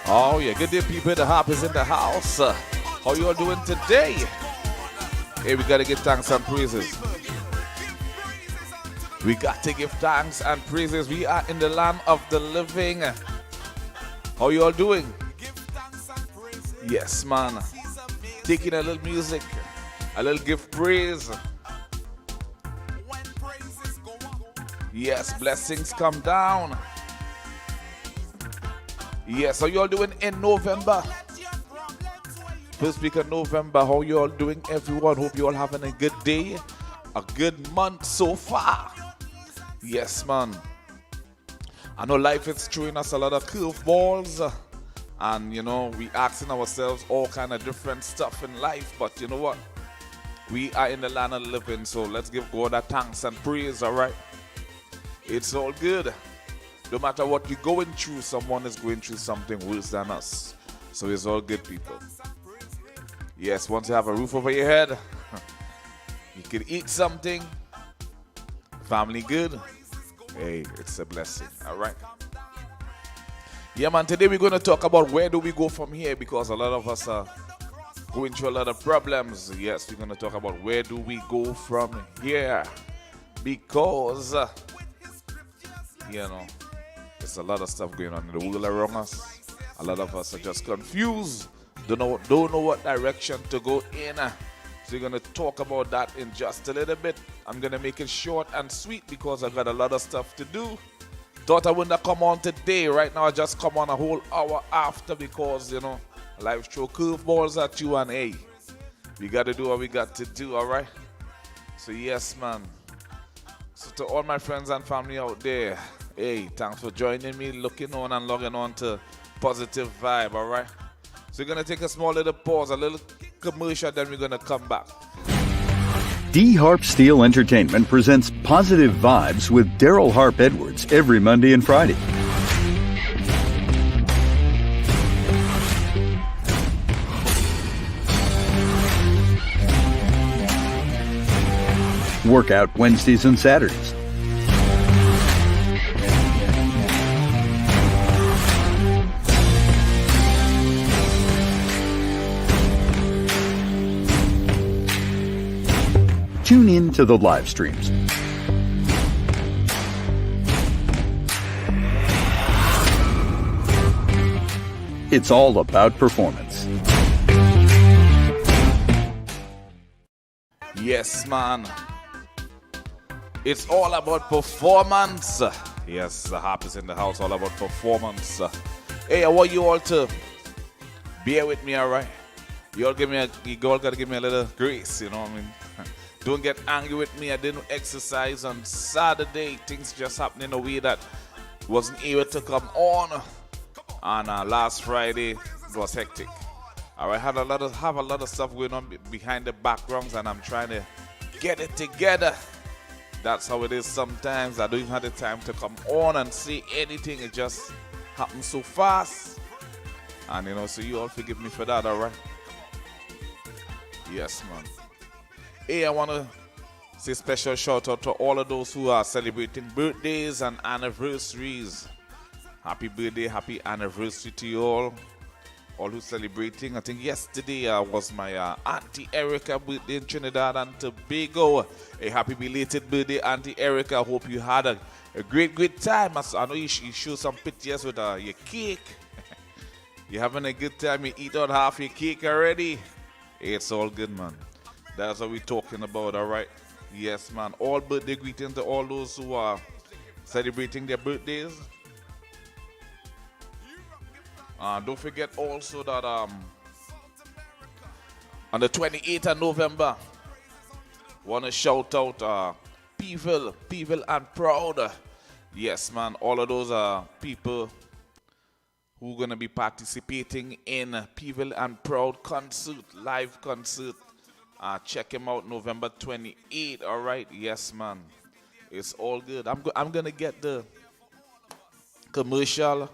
Oh yeah, good day people, the harp is in the house. How you all doing today? Hey, we gotta give thanks and praises. We got to give thanks and praises. We are in the land of the living. How you all doing? Yes, man. Taking a little music, a little give praise. Yes, blessings come down. Yes, how you all doing in November? First week of November, how you all doing, everyone? Hope you all having a good day, a good month so far. Yes, man. I know life is throwing us a lot of curveballs, and you know, we asking ourselves all kind of different stuff in life, but you know what? We are in the land of the living, so let's give God a thanks and praise, all right? It's all good. No matter what you're going through, someone is going through something worse than us. So it's all good, people. Yes, once you have a roof over your head, you can eat something, family good. Hey, it's a blessing, all right? Yeah, man, today we're going to talk about where do we go from here, because a lot of us are going through a lot of problems. Yes, we're going to talk about where do we go from here, because, you know, there's a lot of stuff going on in the world around us. A lot of us are just confused, don't know what direction to go in. So we're going to talk about that in just a little bit. I'm going to make it short and sweet because I got a lot of stuff to do. Thought I wouldn't come on today. Right now I just come on a whole hour after because, you know, life throw curveballs at you, and hey, we got to do what we got to do, all right? So yes, man. So to all my friends and family out there, hey, thanks for joining me, looking on and logging on to Positive Vibe, all right? So we're going to take a small little pause, a little commercial, then we're going to come back. D Harp Steel Entertainment presents Positive Vibes with Daryl Harp Edwards every Monday and Friday. Workout Wednesdays and Saturdays. Tune in to the live streams. It's all about performance. Yes, man. It's all about performance. Yes, the harp is in the house, all about performance. Hey, I want you all to bear with me, all right? You all gotta give me a little grace, you know what I mean? Don't get angry with me. I didn't exercise on Saturday. Things just happened in a way that wasn't able to come on. And last Friday, it was hectic. All right, have a lot of stuff going on behind the backgrounds, and I'm trying to get it together. That's how it is sometimes. I don't even have the time to come on and say anything. It just happens so fast. And, you know, so you all forgive me for that, all right? Yes, man. Hey, I want to say special shout out to all of those who are celebrating birthdays and anniversaries. Happy birthday, happy anniversary to you all who celebrating. I think yesterday was my Auntie Erica birthday in Trinidad and Tobago. A happy belated birthday, Auntie Erica. I hope you had a great time. I know you showed some pictures with your cake. You're having a good time. You eat out half your cake already. Hey, it's all good, man. That's what we're talking about, all right? Yes, man. All birthday greetings to all those who are celebrating their birthdays. Don't forget also that on the 28th of November, want to shout out People and Proud. Yes, man. All of those people who are going to be participating in People and Proud concert, live concert. Check him out November 28th, all right? Yes, man. It's all good. I'm going to get the commercial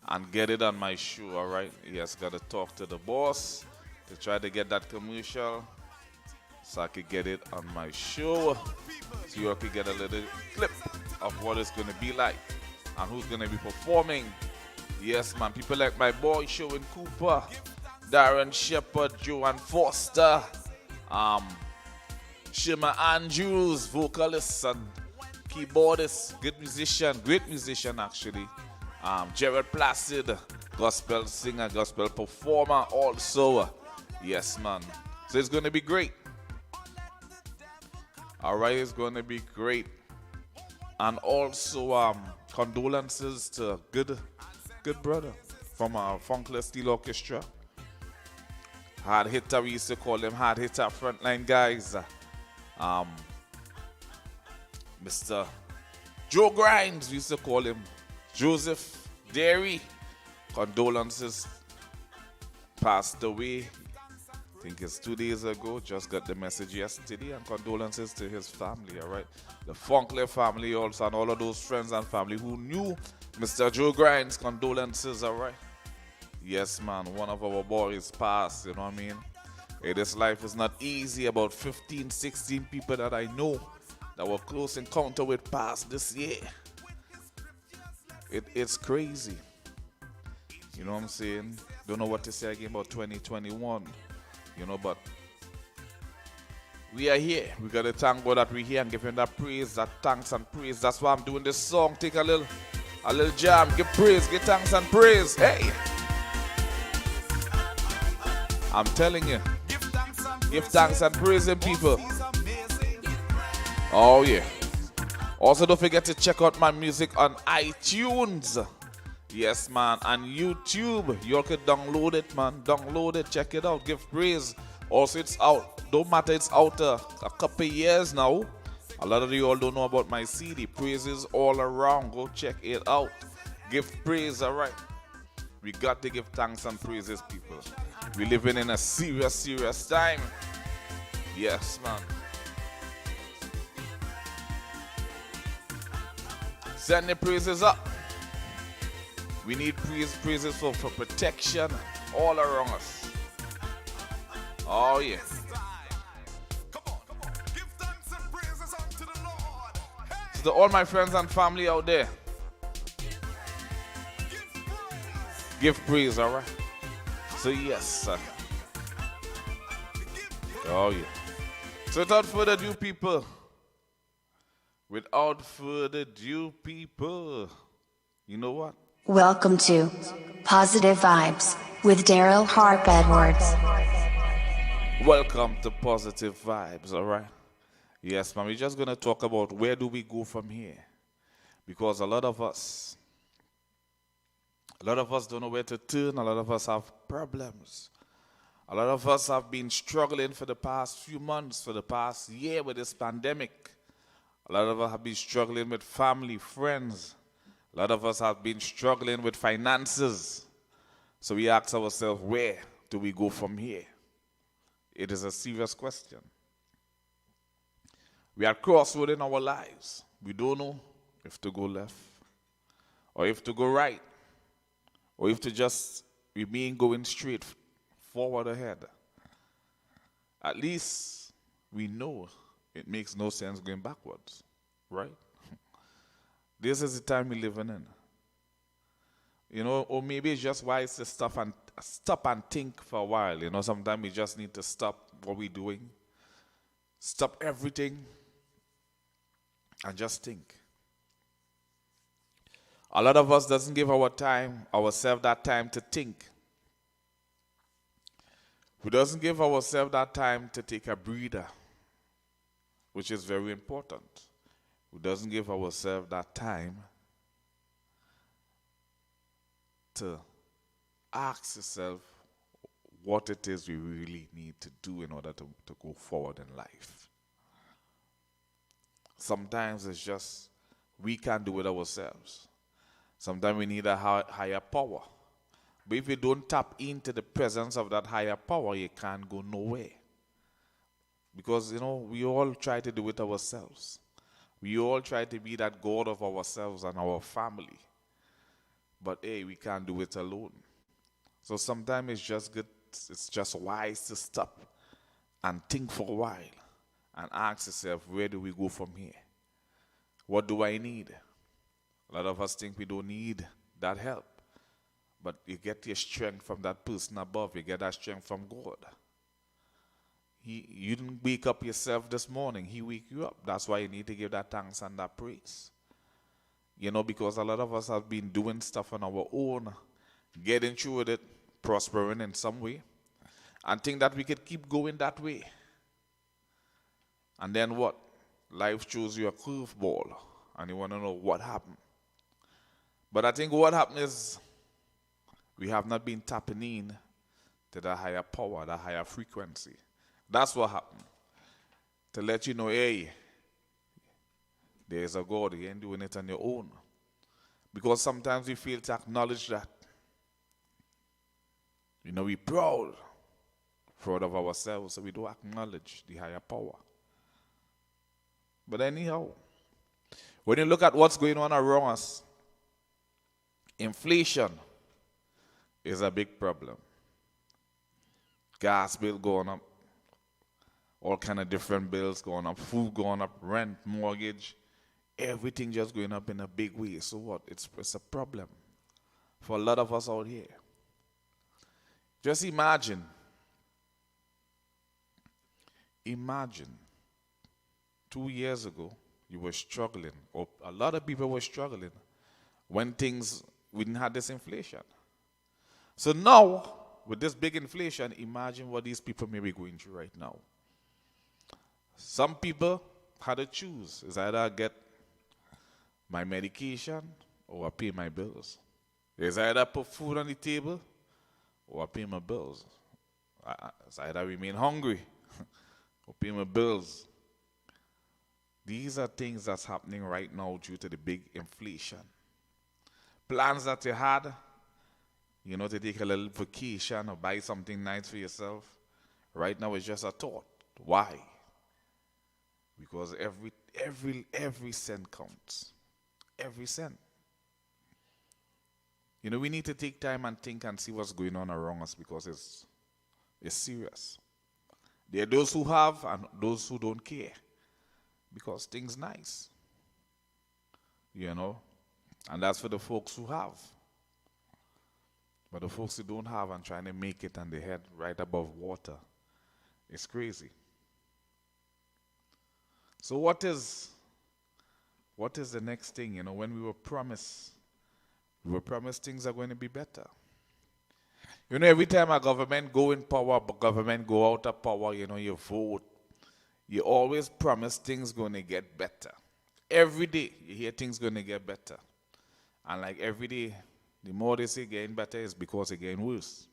and get it on my show, all right? Yes, got to talk to the boss to try to get that commercial so I could get it on my show so you all could get a little clip of what it's going to be like. and who's going to be performing. Yes, man. People like my boy, Sherwin Cooper, Darren Shepard, Joanne Foster, Shima Andrews, vocalist and keyboardist, good musician, great musician actually. Jared Placid, gospel singer, gospel performer also. Yes, man. So it's going to be great. All right, it's going to be great. And also condolences to good brother from our Funkler Steel Orchestra. Hard hitter, we used to call them hard hitter frontline guys. Mr. Joe Grimes, we used to call him. Joseph Derry, condolences, passed away. I think it's 2 days ago. Just got the message yesterday, and condolences to his family, all right? The Funkler family also, and all of those friends and family who knew Mr. Joe Grimes, condolences, all right? Yes, man, one of our boys passed, you know what I mean? Hey, this life is not easy. About 15, 16 people that I know that were close encounter with passed this year. It's crazy. You know what I'm saying? Don't know what to say again about 2021. You know, but we are here. We got to thank God that we're here and give him that praise, that thanks and praise. That's why I'm doing this song. Take a little jam. Give praise, give thanks and praise. Hey! I'm telling you. Give thanks and praise him, people. Oh, yeah. Also, don't forget to check out my music on iTunes. Yes, man. And YouTube. You all can download it, man. Download it. Check it out. Give praise. Also, it's out. Don't matter. It's out a couple years now. A lot of you all don't know about my CD. Praises all around. Go check it out. Give praise, all right? We got to give thanks and praises, people. We're living in a serious, serious time. Yes, man. Send the praises up. We need praises for protection all around us. Oh, yeah. So to all my friends and family out there, give praise, all right? So, yes, sir. Oh, yeah. So, without further ado, people, you know what? Welcome to Positive Vibes with Daryl Harp Edwards. Welcome to Positive Vibes, all right? Yes, man, we're just going to talk about where do we go from here. Because a lot of us don't know where to turn. A lot of us have problems. A lot of us have been struggling for the past few months, for the past year with this pandemic. A lot of us have been struggling with family, friends. A lot of us have been struggling with finances. So we ask ourselves, where do we go from here? It is a serious question. We are crossroad in our lives. We don't know if to go left or if to go right or if to just remain going straight forward ahead. At least we know it makes no sense going backwards, right? This is the time we're living in. You know, or maybe it's just wise to stop and think for a while. You know, sometimes we just need to stop what we're doing, stop everything, and just think. A lot of us doesn't give ourselves that time to think. We doesn't give ourselves that time to take a breather, which is very important. We doesn't give ourselves that time to ask yourself what it is we really need to do in order to go forward in life. Sometimes it's just we can't do it ourselves. Sometimes we need a higher power. But if you don't tap into the presence of that higher power, you can't go nowhere. Because, you know, we all try to do it ourselves. We all try to be that God of ourselves and our family. But, hey, we can't do it alone. So sometimes it's just good, it's just wise to stop and think for a while and ask yourself, where do we go from here? What do I need? A lot of us think we don't need that help. But you get your strength from that person above. You get that strength from God. You didn't wake up yourself this morning. He wake you up. That's why you need to give that thanks and that praise. You know, because a lot of us have been doing stuff on our own, getting through with it, prospering in some way, and think that we could keep going that way. And then what? Life throws you a curveball, and you want to know what happened. But I think what happened is we have not been tapping in to the higher power, the higher frequency. That's what happened. To let you know, hey, there's a God. You ain't doing it on your own. Because sometimes we fail to acknowledge that. You know, we're proud of ourselves, so we don't acknowledge the higher power. But anyhow, when you look at what's going on around us, inflation is a big problem. Gas bill going up, all kind of different bills going up, food going up, rent, mortgage, everything just going up in a big way. So what? It's a problem for a lot of us out here. Just imagine 2 years ago, you were struggling, or a lot of people were struggling when we didn't have this inflation. So now, with this big inflation, imagine what these people may be going through right now. Some people had to choose. It's either I get my medication or I pay my bills. It's either I put food on the table or I pay my bills. It's either I remain hungry or pay my bills. These are things that's happening right now due to the big inflation. Plans that you had, you know, to take a little vacation or buy something nice for yourself, right now it's just a thought. Why? Because every cent counts. Every cent. You know, we need to take time and think and see what's going on around us, because it's serious. There are those who have and those who don't care, because things nice. You know, and that's for the folks who have. But the folks who don't have and trying to make it and their head right above water, it's crazy. So what is the next thing? You know, when we were promised things are going to be better. You know, every time a government go in power, but government go out of power, you know, you vote, you always promise things going to get better. Every day you hear things going to get better. And like every day, the more they say getting better is because it's getting worse.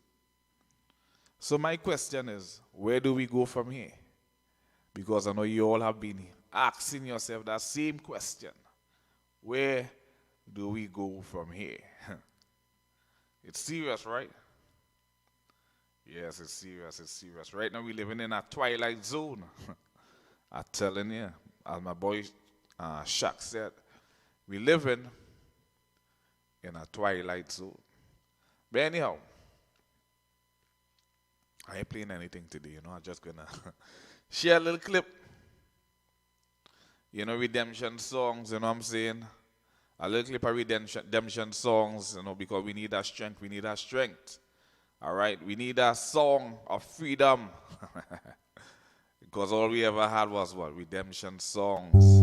So my question is, where do we go from here? Because I know you all have been asking yourself that same question. Where do we go from here? It's serious, right? Yes, it's serious, it's serious. Right now we're living in a twilight zone. I'm telling you, as my boy Shaq said, we're living in a twilight zone. But anyhow, I ain't playing anything today, you know. I'm just gonna share a little clip. You know, redemption songs, you know what I'm saying? A little clip of redemption songs, you know, because we need that strength. We need that strength. All right? We need that song of freedom. Because all we ever had was what? Redemption songs.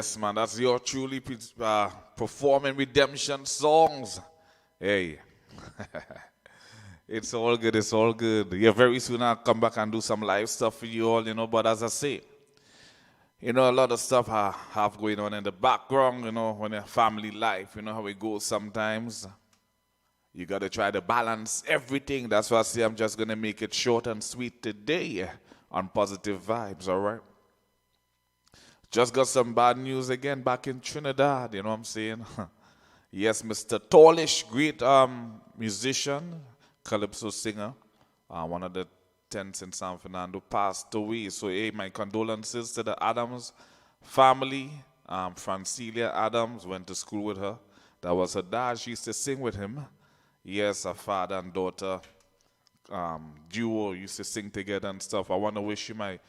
Yes, man, that's your truly performing redemption songs. Hey, it's all good, it's all good. Yeah, very soon I'll come back and do some live stuff for you all, but as I say, a lot of stuff I have going on in the background, when a family life, how it goes sometimes. You got to try to balance everything. That's why I say I'm just going to make it short and sweet today on Positive Vibes, all right? Just got some bad news again back in Trinidad, you know what I'm saying? Yes, Mr. Tallish, great musician, calypso singer, one of the tents in San Fernando, passed away. So, hey, my condolences to the Adams family. Francilia Adams went to school with her. That was her dad. She used to sing with him. Yes, a father and daughter duo used to sing together and stuff. I want to wish you I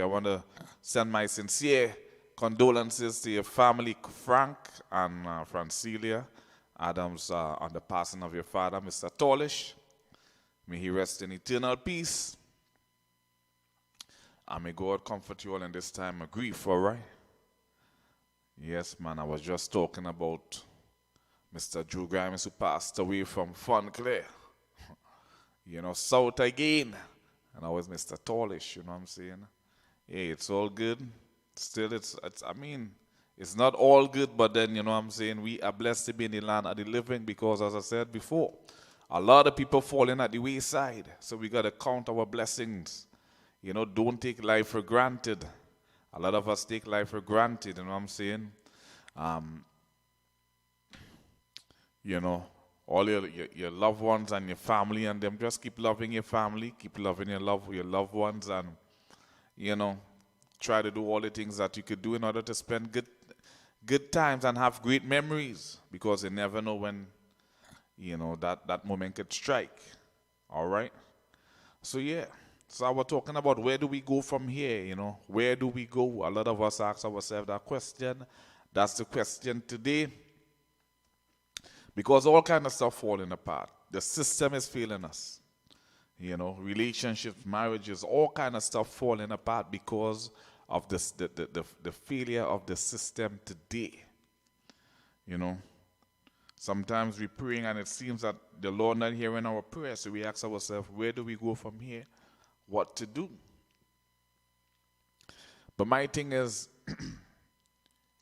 want to send my sincere condolences to your family, Frank and Francilia Adams, on the passing of your father, Mr. Tallish. May he rest in eternal peace. And may God comfort you all in this time of grief, all right? Yes, man, I was just talking about Mr. Drew Grimes, who passed away from Fontclair. South again. And I was Mr. Tallish, you know what I'm saying? Hey, it's all good. Still, it's not all good, but then, you know what I'm saying, we are blessed to be in the land of the living because, as I said before, a lot of people falling at the wayside. So we got to count our blessings. Don't take life for granted. A lot of us take life for granted, you know what I'm saying? All your loved ones and your family and them, just keep loving your family, keep loving your loved ones, and, try to do all the things that you could do in order to spend good times and have great memories, because you never know when, that moment could strike. All right? So, yeah. So I was talking about where do we go from here, Where do we go? A lot of us ask ourselves that question. That's the question today. Because all kind of stuff falling apart. The system is failing us. Relationships, marriages, all kind of stuff falling apart because of the failure of the system today. Sometimes we're praying and it seems that the Lord not hearing our prayers. So we ask ourselves, where do we go from here? What to do? But my thing is,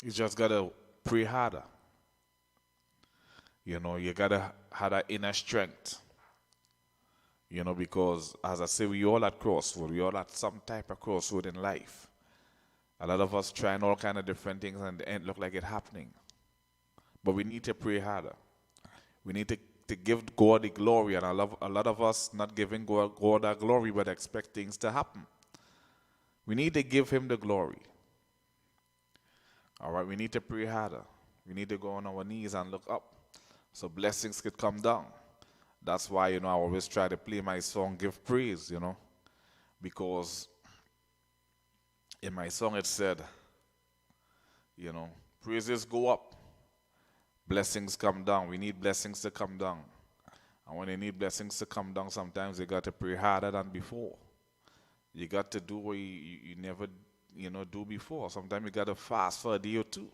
you just got to pray harder. You got to have that inner strength. Because, as I say, we all at crossroad. We all at some type of crossroad in life. A lot of us trying all kind of different things and it ain't look like it happening. But we need to pray harder. We need to give God the glory. And a lot of us not giving God that glory but expect things to happen. We need to give him the glory. All right, we need to pray harder. We need to go on our knees and look up so blessings could come down. That's why, I always try to play my song, Give Praise, because in my song it said, praises go up, blessings come down. We need blessings to come down. And when you need blessings to come down, sometimes you got to pray harder than before. You got to do what you never, do before. Sometimes you got to fast for a day or two,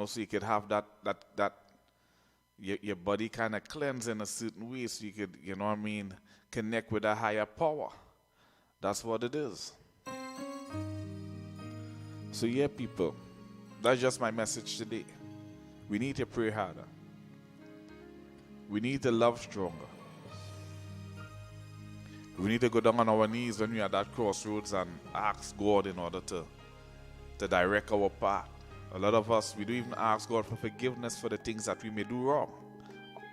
so you could have that your body kind of cleanse in a certain way so you could, connect with a higher power. That's what it is. So yeah, people, that's just my message today. We need to pray harder. We need to love stronger. We need to go down on our knees when we are at that crossroads and ask God in order to direct our path. A lot of us, we don't even ask God for forgiveness for the things that we may do wrong,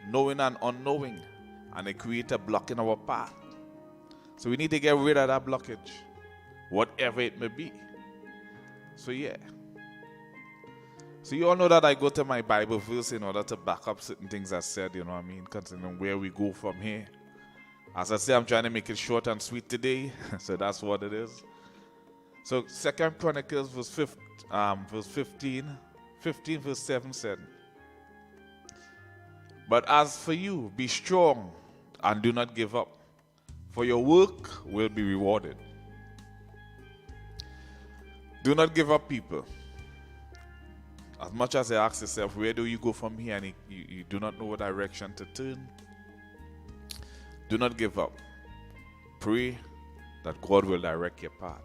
knowing and unknowing, and it creates a block in our path. So we need to get rid of that blockage, whatever it may be. So yeah. So you all know that I go to my Bible verse in order to back up certain things I said, concerning where we go from here. As I say, I'm trying to make it short and sweet today, so that's what it is. So 2 Chronicles verse 15 verse 7 said, "But as for you, be strong and do not give up, for your work will be rewarded." Do not give up, people. as much as you ask yourself, where do you go from here, and you do not know what direction to turn, do not give up. Pray that God will direct your path.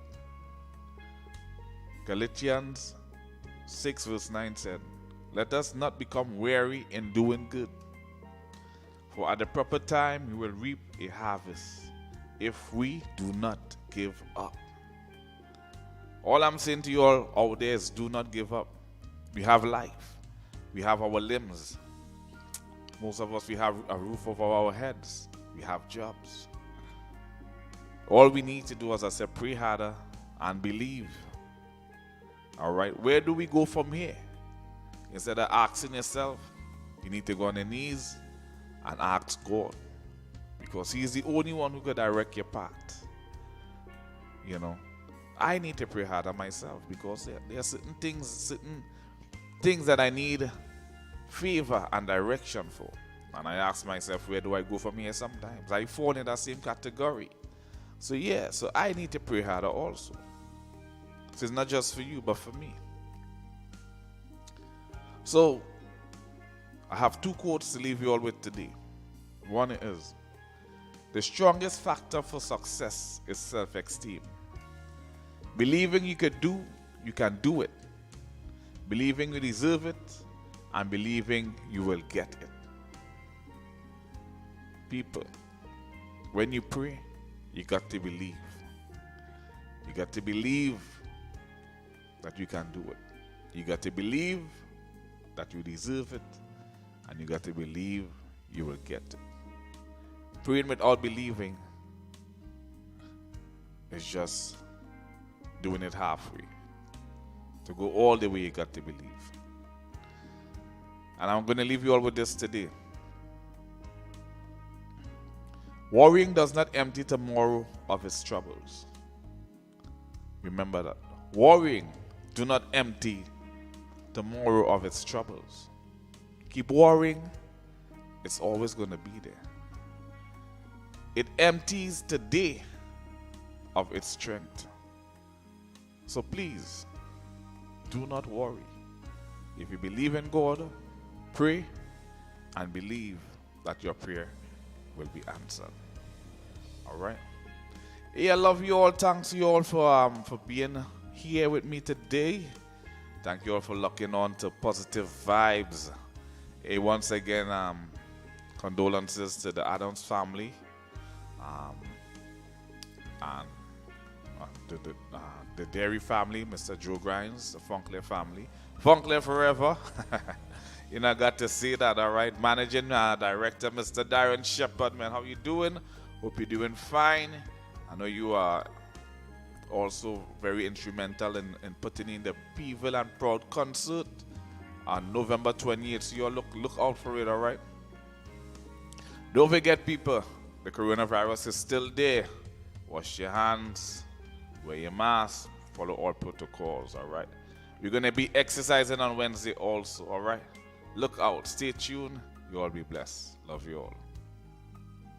Galatians 6 verse 9 said, let us not become weary in doing good, for at the proper time we will reap a harvest if we do not give up. All I'm saying to you all out there is do not give up. We have life. We have our limbs. Most of us, we have a roof over our heads. We have jobs. All we need to do, as I said, pray harder and believe. All right, where do we go from here? Instead of asking yourself, you need to go on your knees and ask God, because He's the only one who can direct your path. You know, I need to pray harder myself, because there are certain things that I need favor and direction for. And I ask myself, where do I go from here? Sometimes I fall in that same category. So yeah, so I need to pray harder also. So it's not just for you, but for me. So I have two quotes to leave you all with today. One is, the strongest factor for success is self-esteem. Believing you can do it. Believing you deserve it, and believing you will get it. People, when you pray, you got to believe. You got to believe that you can do it. You got to believe that you deserve it, and you got to believe you will get it. Praying without believing is just doing it halfway. To go all the way, you got to believe. And I'm going to leave you all with this today. Worrying does not empty tomorrow of its troubles. Remember that. Worrying do not empty tomorrow of its troubles. Keep worrying, it's always going to be there. It empties today of its strength. So please, do not worry. If you believe in God, pray and believe that your prayer will be answered. All right. Hey, I love you all. Thanks you all for being here with me today. Thank you all for locking on to Positive Vibes. Hey, once again, condolences to the Adams family, and the Dairy family, Mr. Joe Grimes, the Funkler family. Funkler forever. You know, I got to see that, all right. Managing director, Mr. Darren Shepard, man, how you doing? Hope you're doing fine. I know you are also very instrumental in putting in the Peeville and Proud concert on November 28th. So you all look out for it, all right? Don't forget, people, the coronavirus is still there. Wash your hands, wear your mask, follow all protocols, all right? We're going to be exercising on Wednesday also, all right? Look out, stay tuned. You all be blessed. Love you all.